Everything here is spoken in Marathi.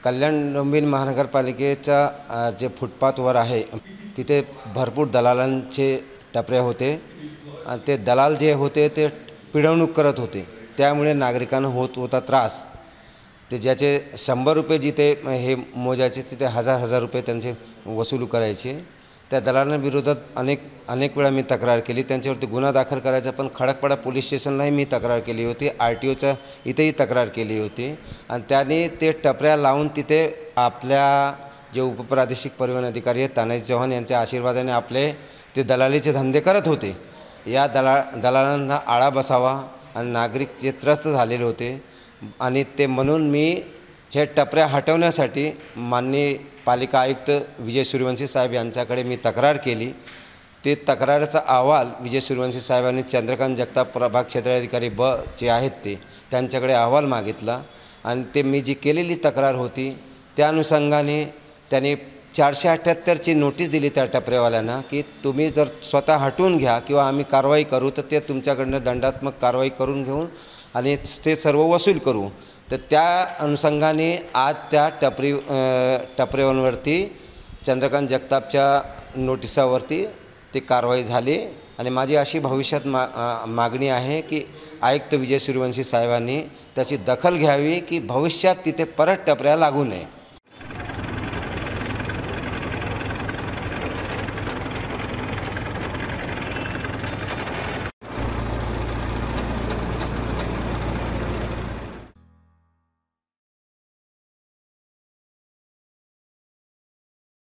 कल्याण डोंबिवली महानगरपालिकेचा जे फुटपाथवर आहे तिथे भरपूर दलालांचे टपरे होते आणि ते दलाल जे होते ते पिळवणूक करत होते। त्यामुळे नागरिकांना होत होता त्रास। ते ज्याचे 100 रुपये जिथे हे मोजायचे तिथे हजार रुपये त्यांचे वसूल करायचे। त्या दलालांविरोधात अनेक वेळा मी तक्रार केली, त्यांच्यावरती गुन्हा दाखल करायचा, पण खडकपाडा पोलीस स्टेशनलाही मी तक्रार केली होती, RTOच्या इथेही तक्रार केली होती। आणि त्यांनी ते टपऱ्या लावून तिथे आपल्या जे उपप्रादेशिक परिवहन अधिकारी आहेत तानाजी चव्हाण यांच्या आशीर्वादाने आपले ते दलालीचे धंदे करत होते। या दलालांना आळा बसावा आणि नागरिक जे त्रस्त झालेले होते आणि ते म्हणून मी हे टपऱ्या हटवण्यासाठी माननीय पालिका आयुक्त विजय सूर्यवंशी साहेब यांच्याकडे मी तक्रार केली। ते तक्रारीचा अहवाल विजय सूर्यवंशी साहेबांनी चंद्रकांत जगताप प्रभाग क्षेत्राधिकारी ब जे आहेत ते त्यांच्याकडे अहवाल मागितला आणि ते मी जी केलेली तक्रार होती त्या अनुषंगाने त्यांनी 478ची नोटीस दिली त्या टपऱ्यावाल्यांना की तुम्ही जर स्वतः हटवून घ्या किंवा आम्ही कारवाई करू तर ते तुमच्याकडनं दंडात्मक कारवाई करून घेऊन आणि ते सर्व वसूल करू। तर त्या अनुषंगाने आज त्या टपऱ्यावरती चंद्रकांत जगतापच्या नोटिसावरती ती कारवाई झाली आणि माझी अशी भविष्यात मागणी आहे की आयुक्त विजय सूर्यवंशी साहेबांनी त्याची दखल घ्यावी की भविष्यात तिथे परत टपऱ्या लागू नये।